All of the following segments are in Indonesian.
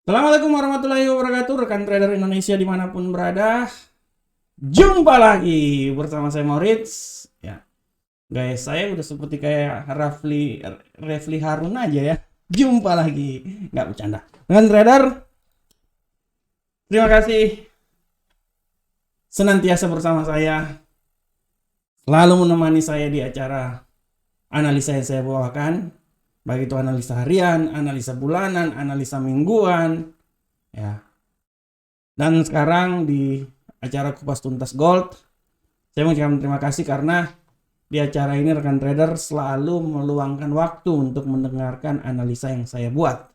Assalamualaikum warahmatullahi wabarakatuh, rekan trader Indonesia dimanapun berada. Jumpa lagi bersama saya Moritz. Ya, guys, saya udah seperti kayak Refli Harun aja ya. Jumpa lagi, nggak bercanda. Rekan trader, terima kasih senantiasa bersama saya, selalu menemani saya di acara analisa yang saya bawakan, baik itu analisa harian, analisa bulanan, analisa mingguan, ya. Dan sekarang di acara Kupas Tuntas Gold, saya mengucapkan terima kasih karena di acara ini rekan trader selalu meluangkan waktu untuk mendengarkan analisa yang saya buat.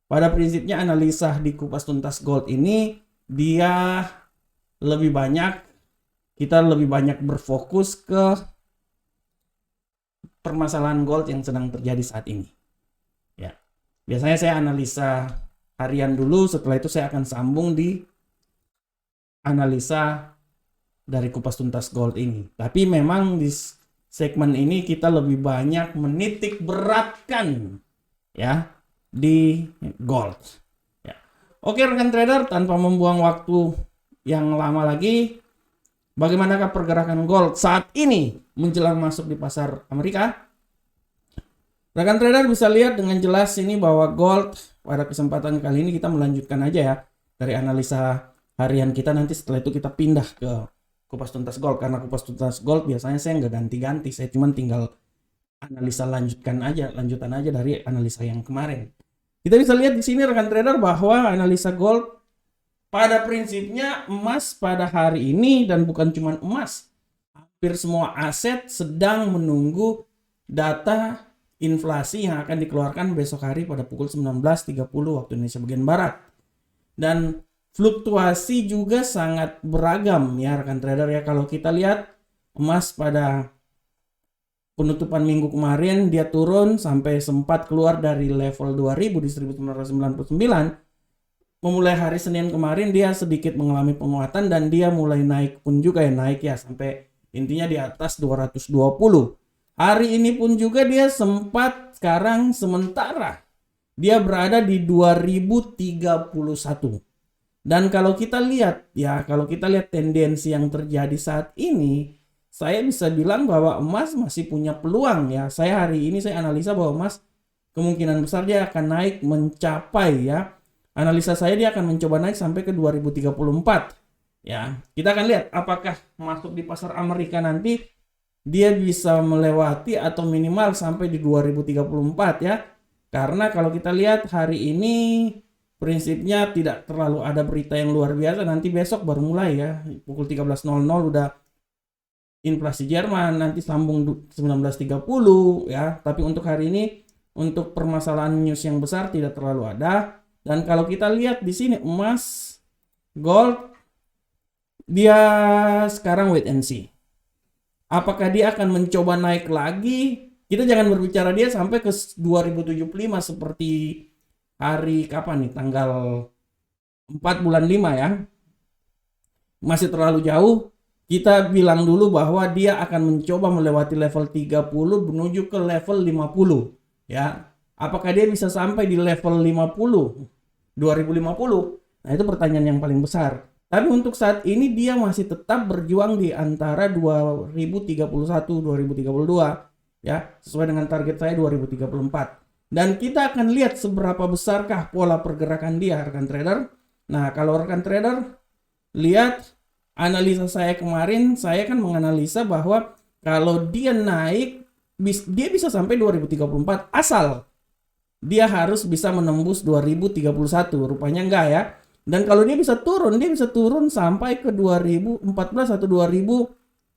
Pada prinsipnya analisa di Kupas Tuntas Gold ini kita lebih banyak berfokus ke permasalahan gold yang sedang terjadi saat ini. Ya. Biasanya saya analisa harian dulu, setelah itu saya akan sambung di analisa dari Kupas Tuntas Gold ini. Tapi memang di segmen ini kita lebih banyak menitik beratkan ya di gold. Ya. Oke rekan trader, tanpa membuang waktu yang lama lagi, bagaimanakah pergerakan gold saat ini menjelang masuk di pasar Amerika? Rekan trader bisa lihat dengan jelas ini bahwa gold pada kesempatan kali ini kita melanjutkan aja ya dari analisa harian kita, nanti setelah itu kita pindah ke Kupas Tuntas Gold, karena Kupas Tuntas Gold biasanya saya nggak ganti-ganti, saya cuma tinggal analisa lanjutan aja dari analisa yang kemarin. Kita bisa lihat di sini rekan trader bahwa analisa gold pada prinsipnya emas pada hari ini, dan bukan cuma emas, hampir semua aset sedang menunggu data inflasi yang akan dikeluarkan besok hari pada pukul 19.30 waktu Indonesia bagian Barat. Dan fluktuasi juga sangat beragam ya rekan trader ya. Kalau kita lihat emas pada penutupan minggu kemarin dia turun sampai sempat keluar dari level 2000 di 1999. Memulai hari Senin kemarin dia sedikit mengalami penguatan dan dia mulai naik pun juga ya, naik ya sampai intinya di atas 220. Hari ini pun juga dia sempat, sekarang sementara dia berada di 2031. Dan kalau kita lihat tendensi yang terjadi saat ini, saya bisa bilang bahwa emas masih punya peluang ya. Hari ini saya analisa bahwa emas kemungkinan besar dia akan naik mencapai ya. Analisa saya dia akan mencoba naik sampai ke 2034. Ya, kita akan lihat apakah masuk di pasar Amerika nanti dia bisa melewati atau minimal sampai di 2034 ya. Karena kalau kita lihat hari ini prinsipnya tidak terlalu ada berita yang luar biasa. Nanti besok baru mulai ya, pukul 13.00 udah inflasi Jerman, nanti sambung 19.30 ya. Tapi untuk hari ini, untuk permasalahan news yang besar tidak terlalu ada. Dan kalau kita lihat di sini emas, gold, dia sekarang wait and see. Apakah dia akan mencoba naik lagi? Kita jangan berbicara dia sampai ke 2075 seperti hari kapan nih? Tanggal 4 bulan 5 ya. Masih terlalu jauh. Kita bilang dulu bahwa dia akan mencoba melewati level 30 menuju ke level 50 ya. Apakah dia bisa sampai di level 50 2050? Nah, itu pertanyaan yang paling besar. Tapi untuk saat ini dia masih tetap berjuang di antara 2031 2032 ya, sesuai dengan target saya 2034. Dan kita akan lihat seberapa besarkah pola pergerakan dia rekan trader. Nah, kalau rekan trader lihat analisa saya kemarin, saya kan menganalisa bahwa kalau dia naik dia bisa sampai 2034 asal dia harus bisa menembus 2031. Rupanya enggak ya. Dan kalau dia bisa turun sampai ke 2014 atau 2014,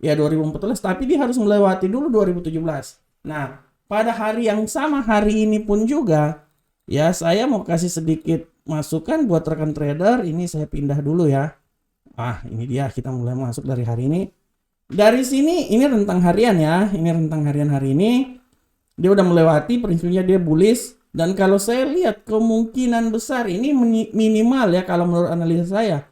tapi dia harus melewati dulu 2017. Nah, pada hari yang sama hari ini pun juga ya, saya mau kasih sedikit masukan buat rekan trader. Ini saya pindah dulu ya. Ini dia, kita mulai masuk dari hari ini. Dari sini ini rentang harian ya. Ini rentang harian hari ini. Dia udah melewati, prinsipnya dia bullish. Dan kalau saya lihat kemungkinan besar ini minimal ya, kalau menurut analisa saya,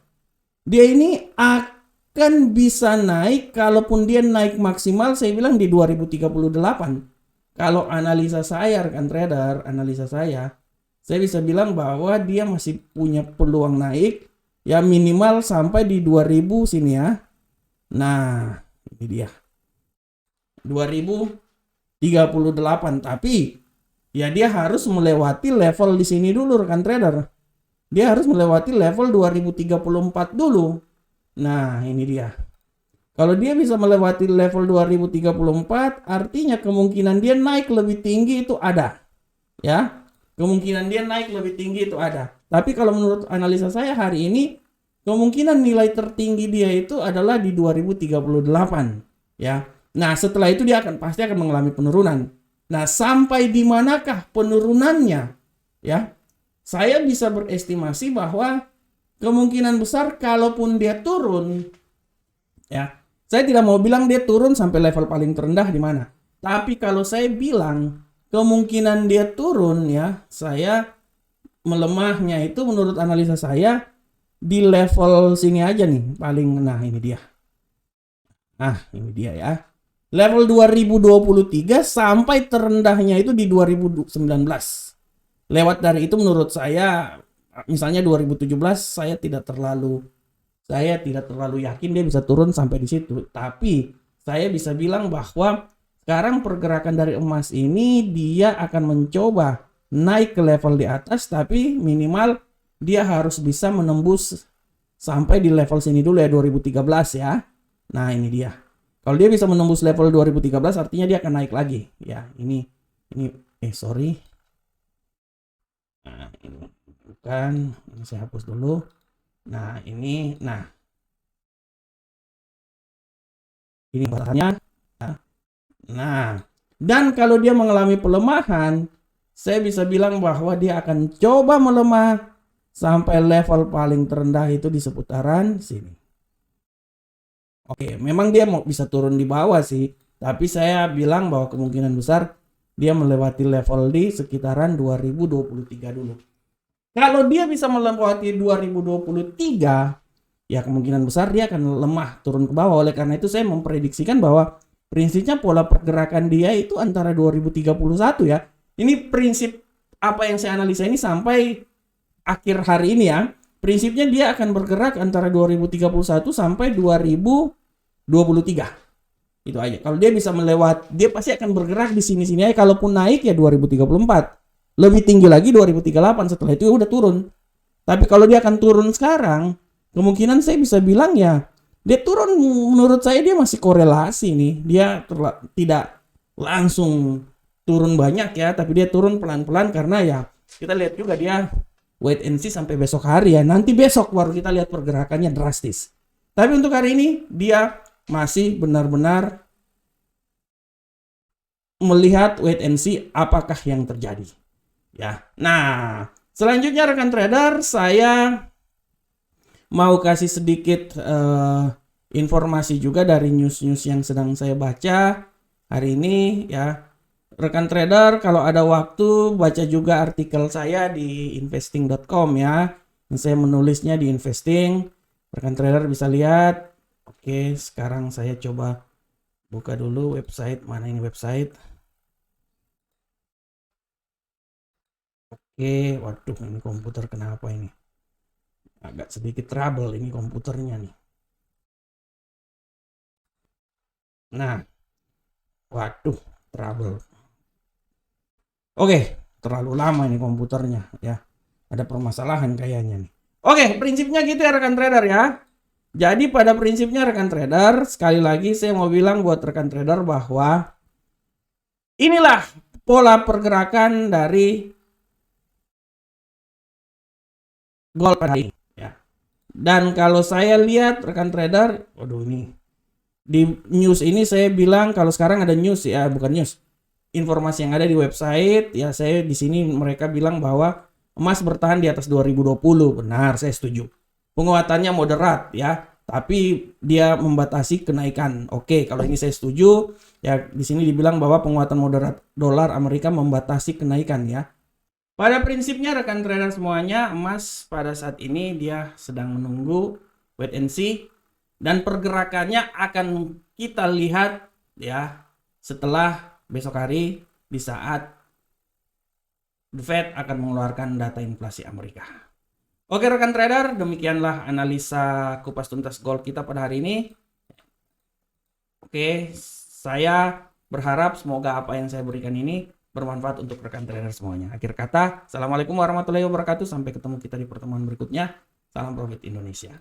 dia ini akan bisa naik. Kalaupun dia naik maksimal saya bilang di 2038. Kalau analisa saya rekan trader, analisa saya saya bisa bilang bahwa dia masih punya peluang naik ya, minimal sampai di 2000 sini ya. Nah, ini dia 2038, tapi ya dia harus melewati level di sini dulu rekan trader. Dia harus melewati level 2034 dulu. Nah, ini dia. Kalau dia bisa melewati level 2034, artinya kemungkinan dia naik lebih tinggi itu ada. Ya, kemungkinan dia naik lebih tinggi itu ada. Tapi kalau menurut analisa saya hari ini, kemungkinan nilai tertinggi dia itu adalah di 2038. Ya. Nah, setelah itu dia pasti akan mengalami penurunan. Nah, sampai di manakah penurunannya? Ya, saya bisa berestimasi bahwa kemungkinan besar kalaupun dia turun, ya, saya tidak mau bilang dia turun sampai level paling terendah di mana. Tapi kalau saya bilang kemungkinan dia turun ya, saya melemahnya itu menurut analisa saya di level sini aja nih paling. Nah, ini dia. Nah, ini dia ya. Level 2023 sampai terendahnya itu di 2019. Lewat dari itu menurut saya, misalnya 2017 saya tidak terlalu yakin dia bisa turun sampai di situ. Tapi saya bisa bilang bahwa sekarang pergerakan dari emas ini dia akan mencoba naik ke level di atas, tapi minimal dia harus bisa menembus sampai di level sini dulu ya, 2013 ya. Nah, ini dia. Kalau dia bisa menembus level 2013 artinya dia akan naik lagi. Ya, ini sorry. Nah, ini bukan, ini saya hapus dulu. Nah, ini batasannya. Nah, dan kalau dia mengalami pelemahan, saya bisa bilang bahwa dia akan coba melemah sampai level paling terendah itu di seputaran sini. Oke, memang dia mau bisa turun di bawah sih, tapi saya bilang bahwa kemungkinan besar dia melewati level di sekitaran 2023 dulu. Kalau dia bisa melewati 2023, ya kemungkinan besar dia akan lemah turun ke bawah. Oleh karena itu saya memprediksikan bahwa prinsipnya pola pergerakan dia itu antara 2031 ya. Ini prinsip apa yang saya analisa ini sampai akhir hari ini ya. Prinsipnya dia akan bergerak antara 2031 sampai 2023. Itu aja. Kalau dia bisa melewati, dia pasti akan bergerak di sini-sini aja. Kalaupun naik ya 2034. Lebih tinggi lagi 2038, setelah itu udah turun. Tapi kalau dia akan turun sekarang, kemungkinan saya bisa bilang ya dia turun, menurut saya dia masih korelasi nih. Dia tidak langsung turun banyak ya, tapi dia turun pelan-pelan karena ya kita lihat juga dia wait and see sampai besok hari ya. Nanti besok baru kita lihat pergerakannya drastis. Tapi untuk hari ini dia masih benar-benar melihat wait and see apakah yang terjadi. Ya. Nah, selanjutnya rekan trader, saya mau kasih sedikit informasi juga dari news-news yang sedang saya baca hari ini ya. Rekan trader, kalau ada waktu baca juga artikel saya di investing.com ya. Saya menulisnya di investing. Rekan trader bisa lihat. Oke, sekarang saya coba buka dulu website. Mana ini website? Oke, waduh ini komputer kenapa ini? Agak sedikit trouble ini komputernya nih. Nah, waduh, trouble. Oke, terlalu lama ini komputernya ya. Ada permasalahan kayaknya nih. Oke, prinsipnya gitu ya rekan trader ya. Jadi pada prinsipnya rekan trader, sekali lagi saya mau bilang buat rekan trader bahwa inilah pola pergerakan dari gold pada ini ya. Dan kalau saya lihat rekan trader, waduh ini di news ini saya bilang kalau sekarang ada news ya, bukan news. Informasi yang ada di website ya, saya di sini mereka bilang bahwa emas bertahan di atas 2020. Benar, saya setuju. Penguatannya moderat ya, tapi dia membatasi kenaikan. Oke, kalau ini saya setuju. Ya, di sini dibilang bahwa penguatan moderat dolar Amerika membatasi kenaikan ya. Pada prinsipnya rekan trader semuanya, emas pada saat ini dia sedang menunggu wait and see, dan pergerakannya akan kita lihat ya setelah besok hari di saat The Fed akan mengeluarkan data inflasi Amerika. Oke rekan trader, demikianlah analisa kupas tuntas gold kita pada hari ini. Oke, saya berharap semoga apa yang saya berikan ini bermanfaat untuk rekan trader semuanya. Akhir kata, Assalamualaikum warahmatullahi wabarakatuh. Sampai ketemu kita di pertemuan berikutnya. Salam profit Indonesia.